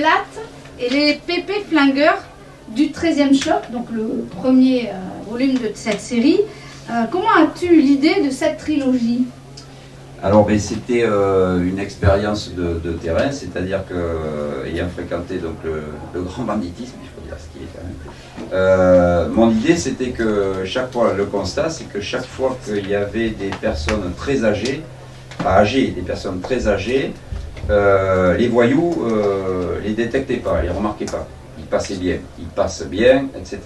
Blatt et les Pépé Flingueurs du 13e choc, donc le premier volume de cette série. Comment as-tu eu l'idée de cette trilogie? Alors c'était une expérience de terrain, c'est-à-dire que ayant fréquenté donc, le grand banditisme, il faut dire ce qui est quand même, mon idée c'était que chaque fois, le constat c'est que chaque fois qu'il y avait des personnes très âgées, pas âgées, des personnes très âgées, les voyous les détectaient pas, les remarquaient pas, ils passaient bien, ils passent bien, etc.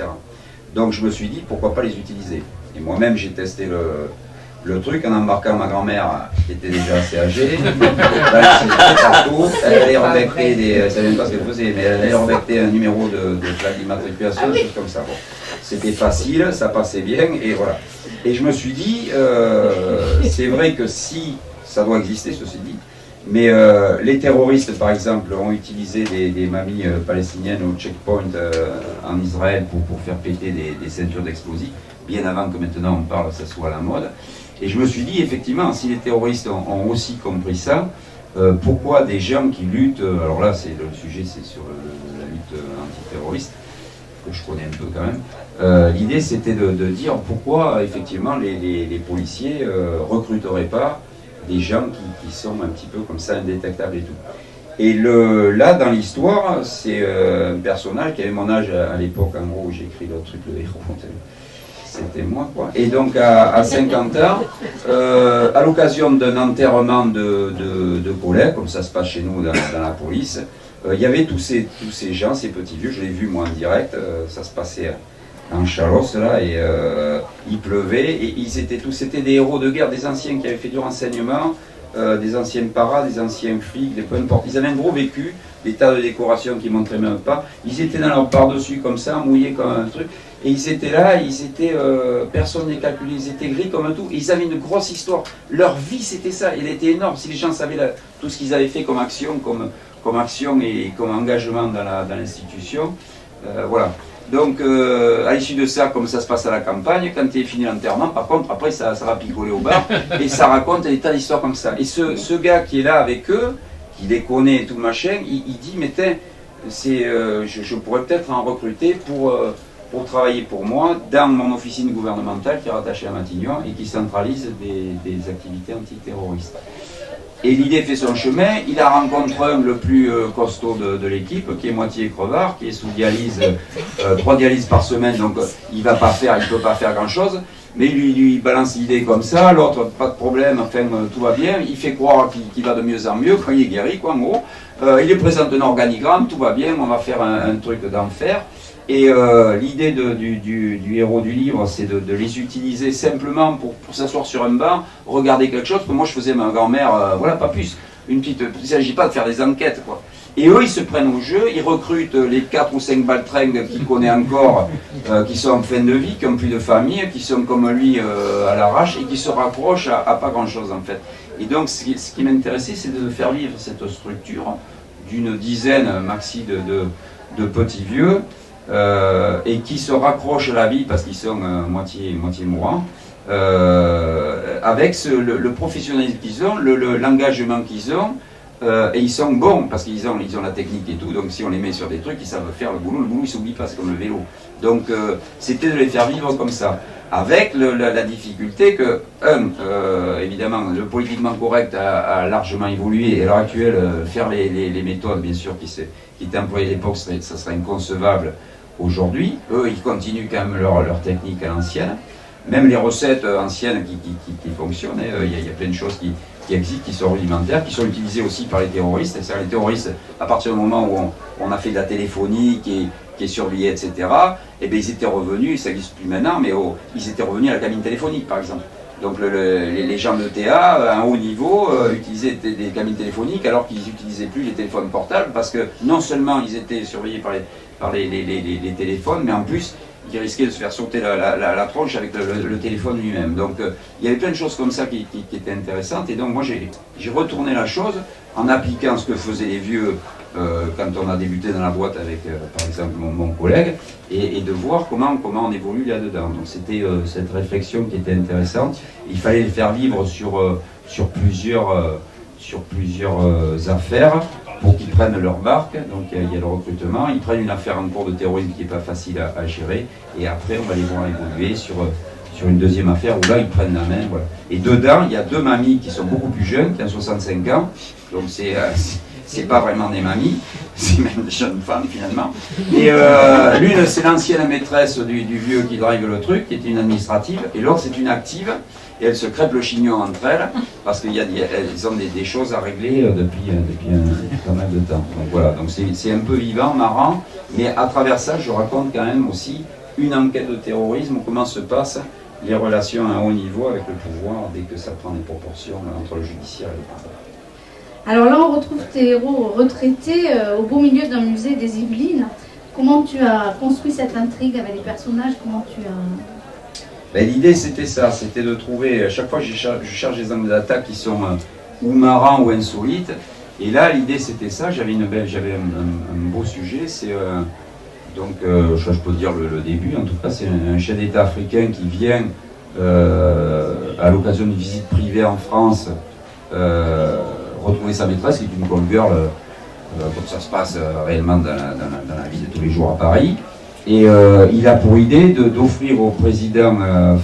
Donc je me suis dit pourquoi pas les utiliser. Et moi-même j'ai testé le truc en embarquant ma grand-mère qui était déjà assez âgée, partout, elle allait rebecter elle savait même pas ce qu'elle faisait, mais elle allait rebecter un numéro de plaque d'immatriculation, des choses comme ça. Bon. C'était facile, ça passait bien, et voilà. Et je me suis dit, c'est vrai que si, ça doit exister ceci dit, mais les terroristes par exemple ont utilisé des mamies palestiniennes au checkpoint en Israël pour faire péter des ceintures d'explosifs, bien avant que maintenant on parle, ça soit à la mode. Et je me suis dit, effectivement, si les terroristes ont aussi compris ça, pourquoi des gens qui luttent, alors là, c'est le sujet, c'est sur la lutte antiterroriste, que je connais un peu quand même, l'idée c'était de dire pourquoi, effectivement, les policiers recruteraient pas des gens qui sont un petit peu comme ça, indétectables et tout. Et là, dans l'histoire, c'est un personnage qui avait mon âge à l'époque, en gros, où j'ai écrit l'autre truc, le héros. C'était moi, quoi. Et donc, à 50 ans, à l'occasion d'un enterrement de collègues, comme ça se passe chez nous dans la police, il y avait tous ces gens, ces petits vieux, je l'ai vu moi en direct, ça se passait en Chalosse, là, et il pleuvait, et ils étaient tous, c'était des héros de guerre, des anciens qui avaient fait du renseignement, des anciens paras, des anciens flics, peu importe. Ils avaient un gros vécu, des tas de décorations qui montraient même pas. Ils étaient dans leur par-dessus comme ça, mouillés comme un truc. Et ils étaient là, personne n'est calculé, ils étaient gris comme un tout. Et ils avaient une grosse histoire. Leur vie, c'était ça. Elle était énorme. Si les gens savaient tout ce qu'ils avaient fait comme action, comme action et comme engagement dans l'institution, voilà. Donc, à l'issue de ça, comme ça se passe à la campagne, quand il est fini l'enterrement, par contre, après, ça va picoler au bar, et ça raconte des tas d'histoires comme ça. Et ce gars qui est là avec eux, qui les connaît et tout machin, il dit, mais je pourrais peut-être en recruter pour travailler pour moi dans mon officine gouvernementale qui est rattachée à Matignon et qui centralise des activités antiterroristes. Et l'idée fait son chemin, il a rencontré le plus costaud de l'équipe, qui est moitié crevard, qui est sous dialyse, 3 dialyses par semaine, donc il ne peut pas faire grand chose, mais lui balance l'idée comme ça, l'autre pas de problème, enfin tout va bien, il fait croire qu'il va de mieux en mieux, quand il est guéri, quoi, en gros. Il lui présente un organigramme, tout va bien, on va faire un truc d'enfer. Et l'idée du héros du livre, c'est de les utiliser simplement pour s'asseoir sur un banc, regarder quelque chose, que moi je faisais ma grand-mère, voilà, pas plus. Il ne s'agit pas de faire des enquêtes, quoi. Et eux, ils se prennent au jeu, ils recrutent les 4 ou 5 baltringues qu'il connaît encore, qui sont en fin de vie, qui n'ont plus de famille, qui sont comme lui à l'arrache, et qui se raccrochent à pas grand-chose, en fait. Et donc, ce qui m'intéressait, c'est de faire vivre cette structure d'une dizaine maxi de petits vieux, et qui se raccrochent à la vie parce qu'ils sont moitié mourants, avec le professionnalisme qu'ils ont, l'engagement qu'ils ont, et ils sont bons parce qu'ils ont la technique et tout, donc si on les met sur des trucs, ils savent faire le boulot il s'oublie pas, c'est comme le vélo. Donc c'était de les faire vivre comme ça, avec la difficulté que, évidemment, le politiquement correct a largement évolué, et à l'heure actuelle, faire les méthodes, bien sûr, qui étaient employées à l'époque, ça serait inconcevable aujourd'hui. Eux, ils continuent quand même leur technique à l'ancienne, même les recettes anciennes qui fonctionnent, il y a plein de choses qui existent, qui sont rudimentaires, qui sont utilisées aussi par les terroristes. C'est-à-dire les terroristes, à partir du moment où on a fait de la téléphonie qui est surveillée, etc., et bien ils étaient revenus, ça n'existe plus maintenant, mais ils étaient revenus à la cabine téléphonique, par exemple. Donc les gens de TA, à un haut niveau, utilisaient des cabines téléphoniques alors qu'ils n'utilisaient plus les téléphones portables, parce que non seulement ils étaient surveillés par les téléphones, mais en plus ils risquaient de se faire sauter la tronche avec le téléphone lui-même. Donc il y avait plein de choses comme ça qui étaient intéressantes, et donc moi j'ai retourné la chose en appliquant ce que faisaient les vieux quand on a débuté dans la boîte avec par exemple mon collègue, et de voir comment on évolue là-dedans. Donc c'était cette réflexion qui était intéressante. Il fallait les faire vivre sur plusieurs affaires, pour qu'ils prennent leur barque. Donc il y a le recrutement, ils prennent une affaire en cours de terrorisme qui n'est pas facile à gérer, et après on va les voir évoluer sur une deuxième affaire où là ils prennent la main. Voilà. Et dedans, il y a 2 mamies qui sont beaucoup plus jeunes, qui ont 65 ans, donc c'est pas vraiment des mamies, c'est même des jeunes femmes finalement. Et l'une c'est l'ancienne maîtresse du vieux qui drive le truc, qui était une administrative, et l'autre c'est une active, et elles se crêpent le chignon entre elles, parce qu'elles ont des choses à régler depuis pas mal de temps. Donc voilà, donc c'est un peu vivant, marrant, mais à travers ça je raconte quand même aussi une enquête de terrorisme, comment se passent les relations à un haut niveau avec le pouvoir dès que ça prend des proportions entre le judiciaire et le pouvoir. Alors là, on retrouve tes héros retraités au beau milieu d'un musée des Yvelines. Comment tu as construit cette intrigue avec les personnages? Comment tu as... L'idée, c'était ça, c'était de trouver, à chaque fois, je cherche des angles d'attaque qui sont ou marrants ou insolites. Et là, l'idée, c'était ça, j'avais un beau sujet, c'est... Donc, je peux dire le début, en tout cas, c'est un chef d'État africain qui vient, à l'occasion d'une visite privée en France, retrouver sa maîtresse, qui est une call girl, comme ça se passe réellement dans la vie de tous les jours à Paris. Et il a pour idée d'offrir au président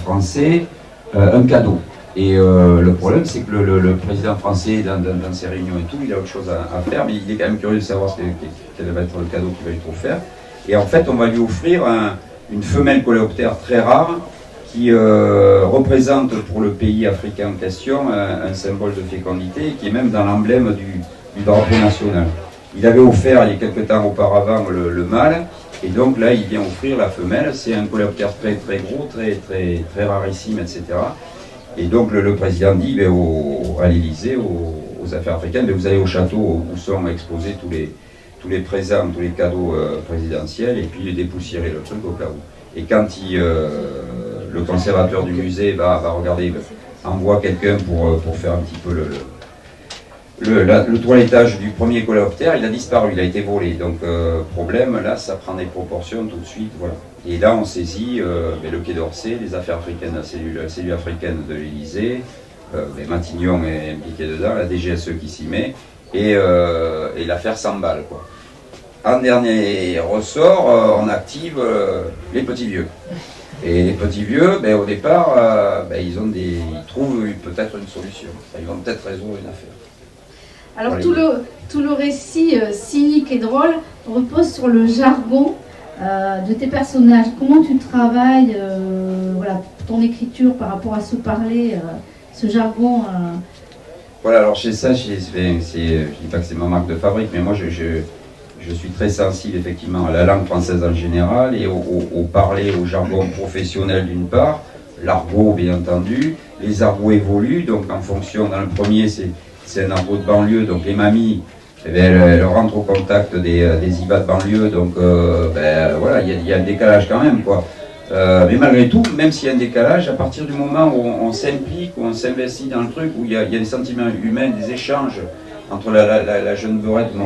français un cadeau. Et le problème, c'est que le président français, dans ses réunions et tout, il a autre chose à faire, mais il est quand même curieux de savoir quel va être le cadeau qu'il va lui offrir. Et en fait, on va lui offrir une femelle coléoptère très rare qui représente pour le pays africain en question un symbole de fécondité, qui est même dans l'emblème du drapeau national. Il avait offert il y a quelque temps auparavant le mâle, et donc là il vient offrir la femelle. C'est un coléoptère très très gros, très rarissime, etc. Et donc le président dit à l'Élysée, aux affaires africaines, vous allez au château où sont exposés tous les présents, tous les cadeaux présidentiels, et puis il dépoussiérer le truc au cas où. Et quand le conservateur du musée va regarder, envoie quelqu'un pour faire un petit peu le toilettage du premier coléoptère, il a disparu, il a été volé. Donc problème, là ça prend des proportions tout de suite, voilà. Et là on saisit le Quai d'Orsay, les affaires africaines, la cellule africaine de l'Élysée, Matignon est impliqué dedans, la DGSE qui s'y met, et l'affaire s'emballe, quoi. En dernier ressort, on active les petits vieux. Et les petits vieux, au départ, ils trouvent peut-être une solution. Ils vont peut-être résoudre une affaire. Alors tout le récit cynique et drôle repose sur le jargon de tes personnages. Comment tu travailles ton écriture par rapport à ce parler, ce jargon Voilà, alors chez ça, je ne dis pas que c'est ma marque de fabrique, mais moi je suis très sensible effectivement à la langue française en général et au parler, au jargon professionnel d'une part, l'argot bien entendu. Les argots évoluent, donc en fonction, dans le premier c'est un argot de banlieue, donc les mamies, elles rentrent au contact des IBA de banlieue, donc voilà, il y a un décalage quand même, quoi. Mais malgré tout, même s'il y a un décalage, à partir du moment où on s'implique, où on s'investit dans le truc, où il y a des sentiments humains, des échanges entre la jeune beurette de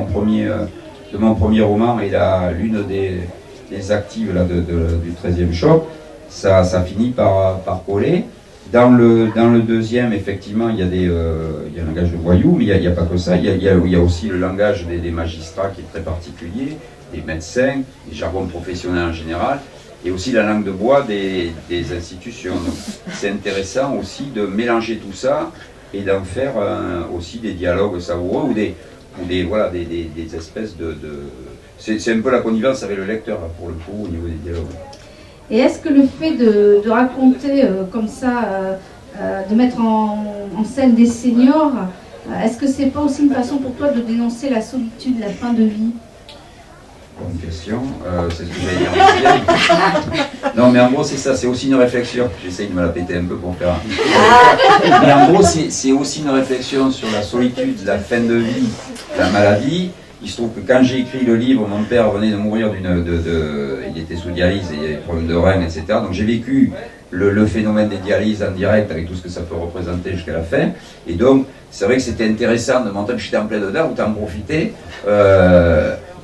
mon premier roman et l'une des actives là, du 13e choc, ça finit par coller. Dans le deuxième, effectivement, il y a un langage de voyous, mais il n'y a pas que ça. Il y a aussi le langage des magistrats qui est très particulier, des médecins, des jargons professionnels en général, et aussi la langue de bois des institutions. Donc, c'est intéressant aussi de mélanger tout ça et d'en faire aussi des dialogues savoureux ou des espèces de... C'est un peu la connivence avec le lecteur, là, pour le coup, au niveau des dialogues. Et est-ce que le fait de raconter comme ça, de mettre en scène des seniors, est-ce que c'est pas aussi une façon pour toi de dénoncer la solitude, la fin de vie? Bonne question, c'est ce que j'allais dire. Non mais en gros c'est ça, c'est aussi une réflexion. J'essaye de me la péter un peu pour faire... Mais en gros c'est aussi une réflexion sur la solitude, la fin de vie, la maladie. Il se trouve que quand j'ai écrit le livre, mon père venait de mourir il était sous dialyse, et il y avait des problèmes de reins, etc. Donc j'ai vécu le phénomène des dialyses en direct avec tout ce que ça peut représenter jusqu'à la fin. Et donc c'est vrai que c'était intéressant de montrer que j'étais en plein dedans, autant en profiter.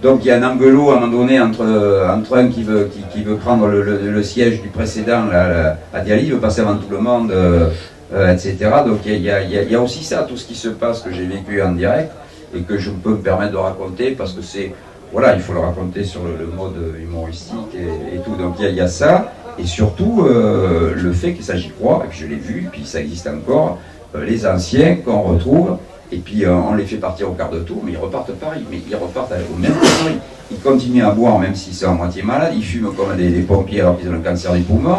Donc il y a un angelo à un moment donné entre un qui veut prendre le siège du précédent, la dialyse, il veut passer avant tout le monde, etc. Donc il y a aussi ça, tout ce qui se passe que j'ai vécu en direct. et que je peux me permettre de raconter parce que c'est, voilà, il faut le raconter sur le mode humoristique et tout. Donc il y a ça, et surtout le fait que ça j'y crois, et puis je l'ai vu, et puis ça existe encore, les anciens qu'on retrouve, et puis on les fait partir au quart de tour, mais ils repartent pareil, mais ils repartent au même moment. Ils continuent à boire même s'ils sont à moitié malades, ils fument comme des pompiers alors qu'ils ont le cancer du poumon.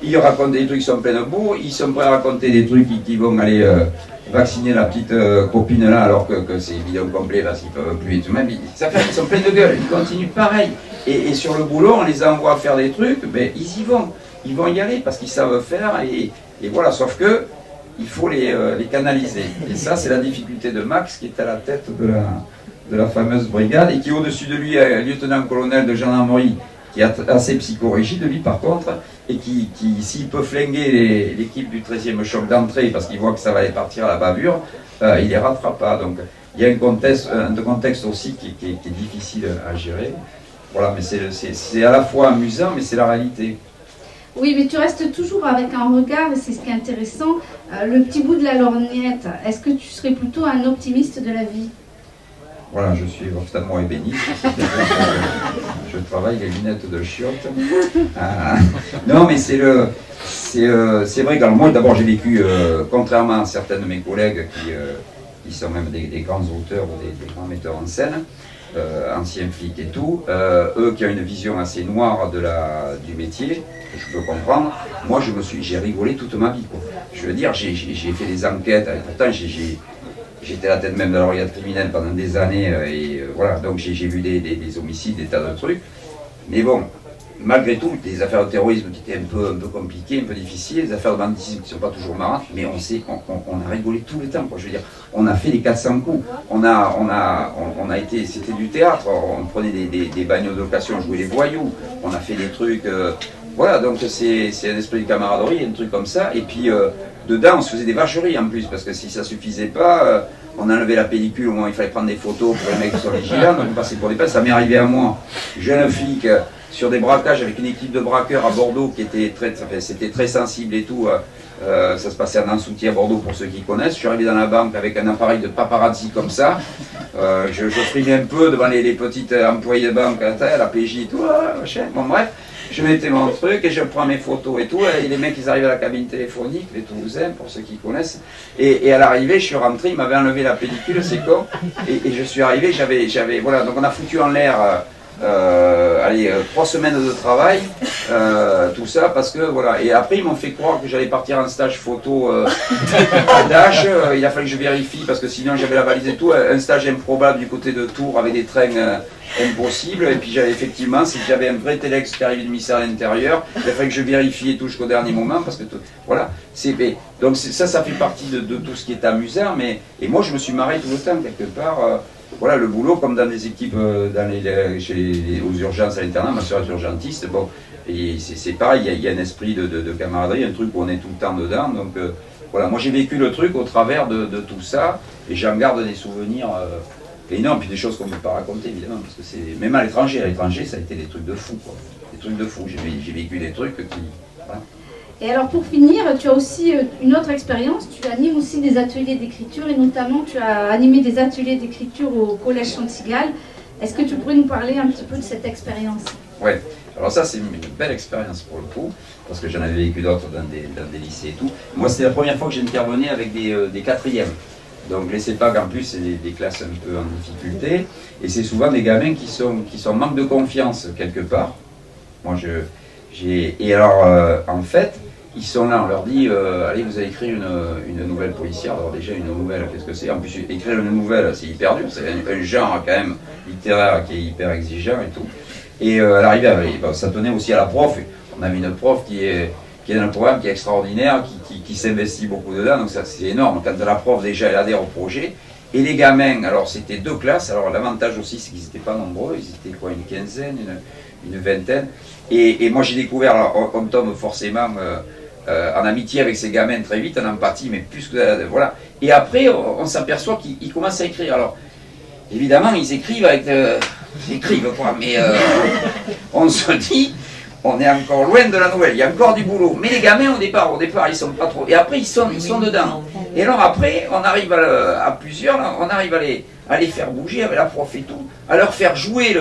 Ils racontent des trucs qui sont pleins de bourre, ils sont prêts à raconter des trucs qui vont aller vacciner la petite copine là alors que c'est bidon complet parce qu'ils peuvent plus et tout même. Ils sont pleins de gueule, ils continuent pareil. Et sur le boulot, on les envoie faire des trucs, mais ils vont y aller parce qu'ils savent faire et voilà, sauf que il faut les canaliser. Et ça, c'est la difficulté de Max qui est à la tête de la fameuse brigade et qui au-dessus de lui est un lieutenant-colonel de gendarmerie qui est assez psychorigide, lui par contre, et qui s'il peut flinguer l'équipe du 13e choc d'entrée parce qu'il voit que ça va aller partir à la bavure, il les rattrape pas. Donc il y a un contexte aussi qui est difficile à gérer. Voilà, mais c'est à la fois amusant, mais c'est la réalité. Oui, mais tu restes toujours avec un regard, et c'est ce qui est intéressant, le petit bout de la lorgnette. Est-ce que tu serais plutôt un optimiste de la vie? Voilà, je suis ophtalmo ébéniste. Je travaille les lunettes de chiottes. Non, mais c'est vrai que moi, d'abord, j'ai vécu, contrairement à certains de mes collègues qui sont même des grands auteurs ou des grands metteurs en scène, anciens flics et tout, eux qui ont une vision assez noire du métier, je peux comprendre. Moi, j'ai rigolé toute ma vie, quoi. Je veux dire, j'ai fait des enquêtes, et pourtant j'étais à la tête même de la brigade criminelle pendant des années, et voilà, donc j'ai vu des homicides, des tas de trucs. Mais bon, malgré tout, des affaires de terrorisme qui étaient un peu compliquées, un peu difficiles, des affaires de banditisme qui ne sont pas toujours marrantes, mais on a rigolé tout le temps, quoi. Je veux dire, on a fait les 400 coups, on a été, c'était du théâtre, on prenait des bagnoles de location, on jouait les voyous, on a fait des trucs, voilà, donc c'est un esprit de camaraderie, un truc comme ça, et puis dedans on se faisait des vacheries en plus, parce que si ça suffisait pas, on enlevait la pellicule, au moins il fallait prendre des photos pour les mecs qui sont vigilants, donc on passait pour des pinces. Ça m'est arrivé à moi, jeune flic, sur des braquages avec une équipe de braqueurs à Bordeaux qui était c'était très sensible et tout. Ça se passait en Ansouti à Bordeaux pour ceux qui connaissent. Je suis arrivé dans la banque avec un appareil de paparazzi comme ça. Je frimais un peu devant les petites employés de banque, la PJ et tout, machin. Bon bref, je mettais mon truc et je prends mes photos et tout. Et les mecs ils arrivent à la cabine téléphonique, les Toulousains pour ceux qui connaissent. Et à l'arrivée, je suis rentré, ils m'avaient enlevé la pellicule, c'est con. Et je suis arrivé, j'avais voilà, donc on a foutu en l'air. 3 semaines de travail, tout ça parce que voilà. Et après ils m'ont fait croire que j'allais partir en stage photo à Dash. Il a fallu que je vérifie parce que sinon j'avais la valise et tout. Un stage improbable du côté de Tours avec des trains impossibles. Et puis j'avais effectivement, si j'avais un vrai téléx qui arrivait du ministère à l'Intérieur, il a fallu que je vérifie et tout jusqu'au dernier moment parce que voilà. Donc ça fait partie de tout ce qui est amusant. Et moi je me suis marré tout le temps quelque part. Voilà, le boulot, comme dans les équipes aux urgences à l'internat, ma soeur est urgentiste, bon, c'est pareil, il y a un esprit de camaraderie, un truc où on est tout le temps dedans, donc voilà, moi j'ai vécu le truc au travers de tout ça, et j'en garde des souvenirs énormes, puis des choses qu'on ne peut pas raconter évidemment, parce que c'est, même à l'étranger, ça a été des trucs de fou, quoi, des trucs de fou, j'ai vécu des trucs qui, voilà. Et alors pour finir, tu as aussi une autre expérience, tu animes aussi des ateliers d'écriture et notamment tu as animé des ateliers d'écriture au Collège Chantigal. Est-ce que tu pourrais nous parler un petit peu de cette expérience? Oui, alors ça c'est une belle expérience pour le coup, parce que j'en avais vécu d'autres dans des lycées et tout. Moi c'était la première fois que j'intervenais avec des quatrièmes. Donc les CEPAG en plus c'est des classes un peu en difficulté, et c'est souvent des gamins qui sont manque de confiance quelque part. Moi et alors en fait, ils sont là, on leur dit allez, vous allez écrire une nouvelle policière. Alors déjà une nouvelle, qu'est-ce que c'est? En plus écrire une nouvelle c'est hyper dur, c'est un genre quand même littéraire qui est hyper exigeant et tout. Et à l'arrivée, ça tenait aussi à la prof. On avait une prof qui est dans le programme, qui est extraordinaire, qui s'investit beaucoup dedans, donc ça c'est énorme. Quand la prof déjà elle adhère au projet. Et les gamins, alors c'était 2 classes, alors l'avantage aussi c'est qu'ils n'étaient pas nombreux, ils étaient quoi, une quinzaine, une vingtaine. Et moi j'ai découvert, alors, on tombe forcément en amitié avec ces gamins très vite, en empathie, mais plus que voilà. Et après on s'aperçoit qu'ils commencent à écrire. Alors évidemment ils écrivent avec ils écrivent quoi, mais on se dit on est encore loin de la nouvelle, il y a encore du boulot. Mais les gamins au départ ils sont pas trop. Et après ils sont dedans. Et alors après, on arrive à plusieurs, là, on arrive à les faire bouger avec la prof et tout, à leur faire jouer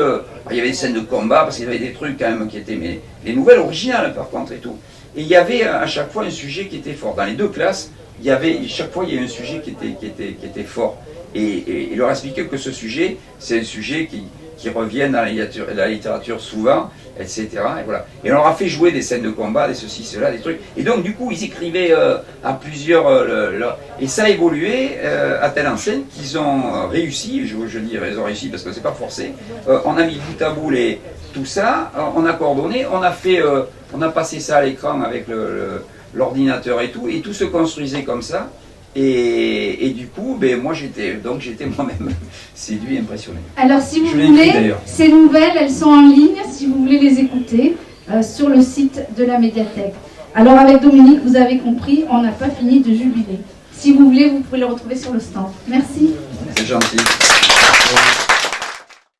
il y avait des scènes de combat, parce qu'il y avait des trucs quand même qui étaient les nouvelles originales par contre et tout. Et il y avait à chaque fois un sujet qui était fort. Dans les deux classes, chaque fois il y avait un sujet qui était fort. Et leur expliquer que ce sujet, c'est un sujet qui revient dans la littérature souvent, etc. Et, voilà. Et on leur a fait jouer des scènes de combat, des ceci, cela, des trucs. Et donc du coup, ils écrivaient à plusieurs... et ça a évolué à telle enseigne qu'ils ont réussi, je dis ils ont réussi parce que c'est pas forcé, on a mis bout à bout tout ça, on a coordonné, on a passé ça à l'écran avec l'ordinateur et tout se construisait comme ça. Et du coup, moi j'étais moi-même séduit, impressionné. Alors si vous voulez, ces nouvelles, elles sont en ligne, si vous voulez les écouter, sur le site de la médiathèque. Alors avec Dominique, vous avez compris, on n'a pas fini de jubiler. Si vous voulez, vous pouvez le retrouver sur le stand. Merci. C'est gentil.